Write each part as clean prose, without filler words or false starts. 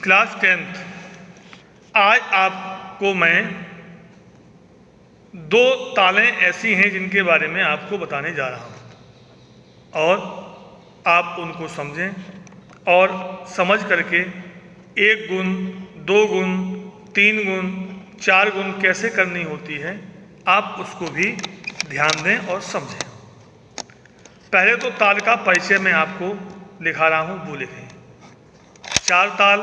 Class 10th। आज आपको मैं दो तालें ऐसी हैं जिनके बारे में आपको बताने जा रहा हूँ और आप उनको समझें और समझ करके 1 गुण 2 गुण 3 गुण 4 गुण कैसे करनी होती है आप उसको भी ध्यान दें और समझें। पहले तो ताल का परिचय मैं आपको लिखा रहा हूँ, वो लिखें। 4 ताल।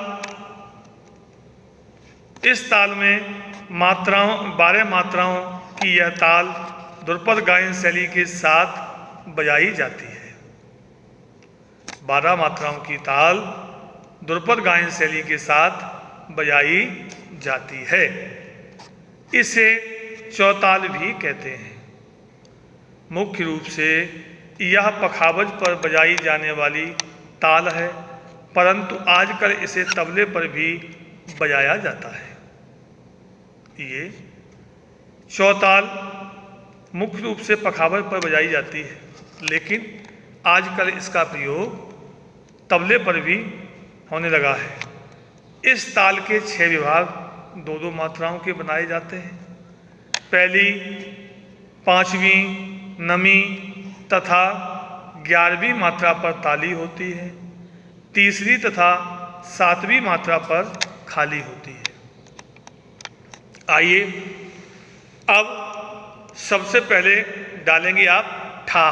इस ताल में 12 मात्राओं की यह ताल ध्रुपद गायन शैली के साथ बजाई जाती है। 12 मात्राओं की ताल ध्रुपद गायन शैली के साथ बजाई जाती है। इसे चौताल भी कहते हैं। मुख्य रूप से यह पखावज पर बजाई जाने वाली ताल है, परंतु आजकल इसे तबले पर भी बजाया जाता है। ये चौताल मुख्य रूप से पखावज पर बजाई जाती है, लेकिन आजकल इसका प्रयोग तबले पर भी होने लगा है। इस ताल के 6 विभाग 2-2 मात्राओं के बनाए जाते हैं। पहली, 5वीं, 9वीं तथा 11वीं मात्रा पर ताली होती है। तीसरी तथा 7वीं मात्रा पर खाली होती है। आइए अब सबसे पहले डालेंगे आप ठा,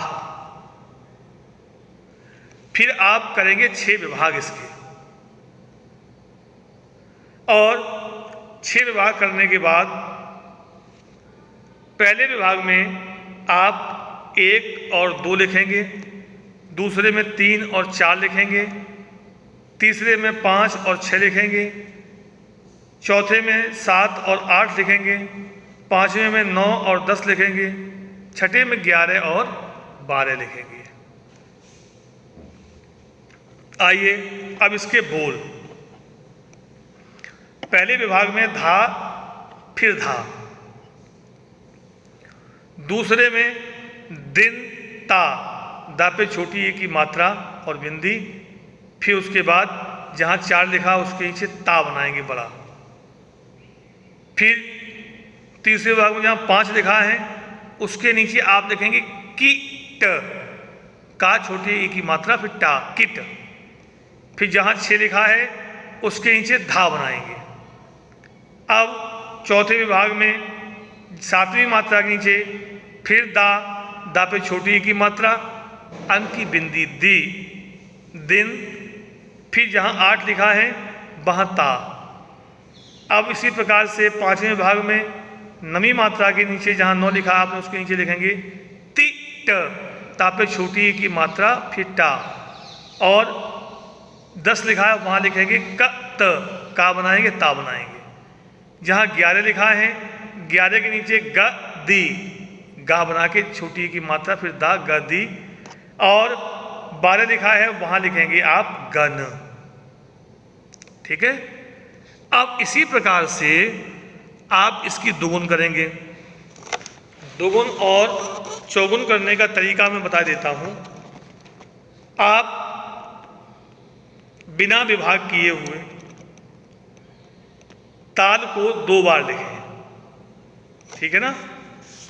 फिर आप करेंगे 6 विभाग इसके, और 6 विभाग करने के बाद पहले विभाग में आप 1 और 2 लिखेंगे, दूसरे में 3 और 4 लिखेंगे, तीसरे में 5 और 6 लिखेंगे, चौथे में 7 और 8 लिखेंगे, पांचवें में 9 और 10 लिखेंगे, छठे में 11 और 12 लिखेंगे। आइए अब इसके बोल। पहले विभाग में धा फिर धा, दूसरे में दिन ता, दा पे छोटी ए की मात्रा और बिंदी, फिर उसके बाद जहां 4 लिखा उसके नीचे ता बनाएंगे बड़ा। फिर तीसरे विभाग में जहां 5 लिखा है उसके नीचे आप लिखेंगे कीट, का छोटी ए की मात्रा, फिर टा, किट। फिर जहां 6 लिखा है उसके नीचे धा बनाएंगे। अब चौथे विभाग में 7वीं मात्रा के नीचे फिर दा, दा पे छोटी ए की मात्रा, अंक की बिंदी दी, दिन, फिर जहां 8 लिखा है वहां ता। अब इसी प्रकार से 5वें विभाग में 9वीं मात्रा के नीचे जहां 9 लिखा आपने उसके नीचे लिखेंगे ति ट, ता पे छोटी ए की मात्रा, फिर टा, और 10 लिखा है वहां लिखेंगे क त, का बनाएंगे ता बनाएंगे। जहां 11 लिखा है 11 के नीचे ग दी, गा बना के छोटी ए की मात्रा, फिर दा, ग दी, और 12 लिखा है वहां लिखेंगे आप गन। ठीक है। अब इसी प्रकार से आप इसकी दोगुन करेंगे। दोगुन और चौगुन करने का तरीका मैं बता देता हूं। आप बिना विभाग किए हुए ताल को 2 बार लिखें। ठीक है ना।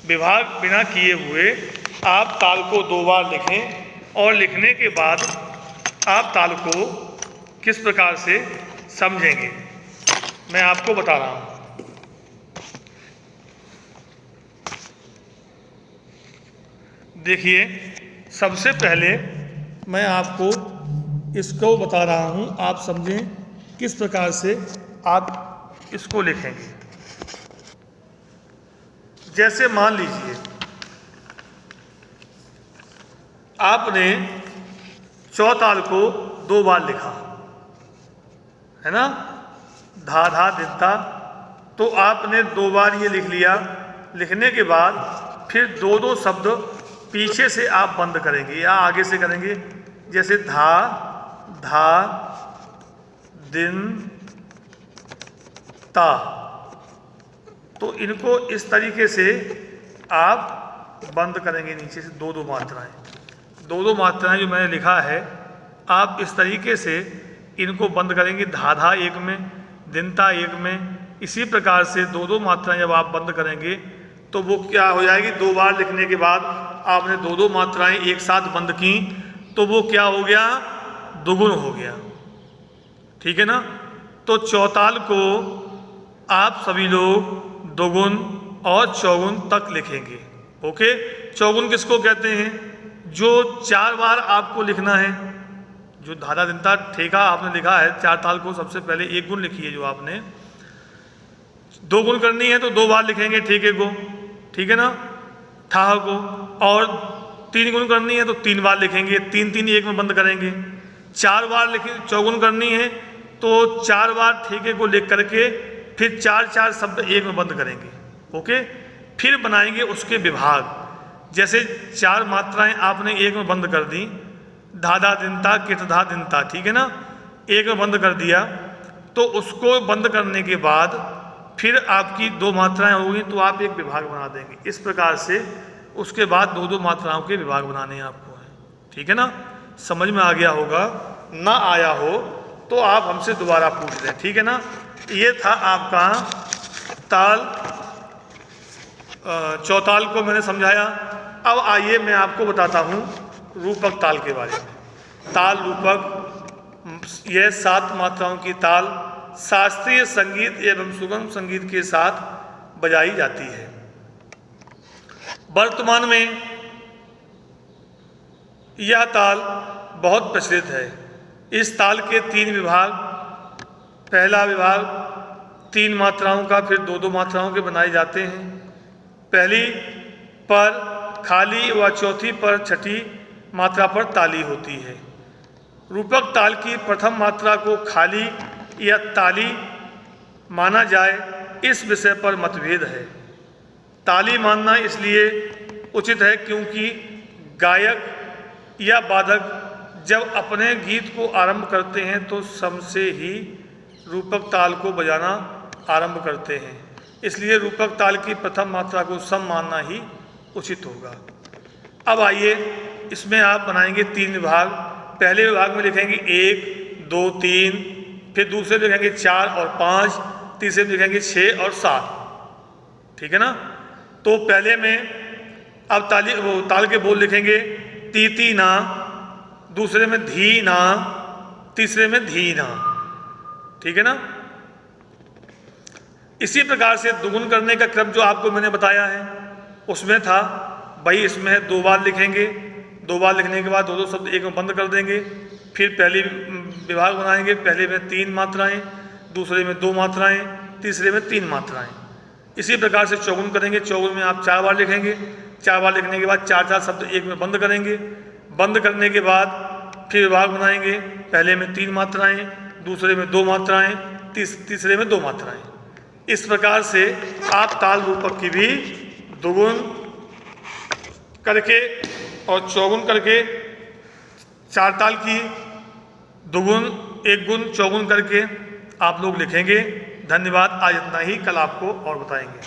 विभाग बिना किए हुए आप ताल को 2 बार लिखें, और लिखने के बाद आप ताल को किस प्रकार से समझेंगे मैं आपको बता रहा हूं। देखिए, सबसे पहले मैं आपको इसको बता रहा हूं, आप समझें किस प्रकार से आप इसको लिखेंगे। जैसे मान लीजिए आपने चौताल को 2 बार लिखा है ना, धा धा दिता, तो आपने 2 बार ये लिख लिया। लिखने के बाद फिर 2-2 शब्द पीछे से आप बंद करेंगे या आगे से करेंगे। जैसे धा धा दिन ता, तो इनको इस तरीके से आप बंद करेंगे नीचे से 2-2 मात्राएं। 2-2 मात्राएं जो मैंने लिखा है आप इस तरीके से इनको बंद करेंगे धाधा एक में, दिनता एक में। इसी प्रकार से दो दो मात्राएं जब आप बंद करेंगे तो वो क्या हो जाएगी, दो बार लिखने के बाद आपने दो दो मात्राएं एक साथ बंद की तो वो क्या हो गया, दुगुन हो गया। ठीक है ना। तो चौताल को आप सभी लोग दोगुन और चौगुन तक लिखेंगे। ओके। चौगुन किसको कहते हैं, जो 4 बार आपको लिखना है। जो धाधा दिनता ठेका आपने लिखा है 4 ताल को, सबसे पहले एक गुण लिखिए। जो आपने 2 गुण करनी है तो 2 बार लिखेंगे ठेके को, ठीक है ना, ठाह को। और 3 गुण करनी है तो 3 बार लिखेंगे, 3 3 एक में बंद करेंगे। 4 बार लिखे चौगुन करनी है तो 4 बार ठेके को लिख करके फिर 4 4 शब्द एक में बंद करेंगे। ओके। फिर बनाएंगे उसके विभाग। जैसे 4 मात्राएं आपने एक में बंद कर दी, धाधा दिनता किटधा दिनता, ठीक है ना, एक में बंद कर दिया, तो उसको बंद करने के बाद फिर आपकी 2 मात्राएं होगी तो आप एक विभाग बना देंगे। इस प्रकार से उसके बाद 2 मात्राओं के विभाग बनाने हैं आपको हैं। ठीक है ना। समझ में आ गया होगा, ना आया हो तो आप हमसे दोबारा पूछ लें। ठीक है ना। ये था आपका ताल, चौताल को मैंने समझाया। अब आइए मैं आपको बताता हूँ रूपक ताल के बारे में। ताल रूपक, यह 7 मात्राओं की ताल शास्त्रीय संगीत एवं सुगम संगीत के साथ बजाई जाती है। वर्तमान में यह ताल बहुत प्रचलित है। इस ताल के 3 विभाग, पहला विभाग 3 मात्राओं का, फिर 2 मात्राओं के बनाए जाते हैं। पहली पर खाली व चौथी पर छठी मात्रा पर ताली होती है। रूपक ताल की प्रथम मात्रा को खाली या ताली माना जाए, इस विषय पर मतभेद है। ताली मानना इसलिए उचित है क्योंकि गायक या वादक जब अपने गीत को आरंभ करते हैं तो सम से ही रूपक ताल को बजाना आरंभ करते हैं। इसलिए रूपक ताल की प्रथम मात्रा को सम मानना ही उचित होगा। अब आइए इसमें आप बनाएंगे 3 विभाग। पहले विभाग में लिखेंगे 1 2 3, फिर दूसरे में लिखेंगे 4 और 5, तीसरे में लिखेंगे 6 और 7। ठीक है ना। तो पहले में अब ताल के बोल लिखेंगे ती ती ना, दूसरे में धी ना, तीसरे में धी ना। ठीक है ना। इसी प्रकार से दुगुन करने का क्रम जो आपको मैंने बताया है उसमें था भाई, इसमें 2 बार लिखेंगे, 2 बार लिखने के बाद 2 शब्द एक में बंद कर देंगे। फिर पहली विभाग बनाएंगे, पहले में 3 मात्राएं, दूसरे में 2 मात्राएं, तीसरे में 3 मात्राएं। इसी प्रकार से चौगुन करेंगे। चौगुन में आप 4 बार लिखेंगे, 4 बार लिखने के बाद 4 4 शब्द एक में बंद करेंगे। बंद करने के बाद फिर विभाग बनाएंगे, पहले में 3 मात्राएं, दूसरे में 2 मात्राएं, तीसरे में 2 मात्राएं। इस प्रकार से आप ताल रूपक की भी दुगुन करके और चौगुन करके, 4 ताल की दुगुन 1 गुण चौगुन करके आप लोग लिखेंगे। धन्यवाद। आज इतना ही, कल आपको और बताएंगे।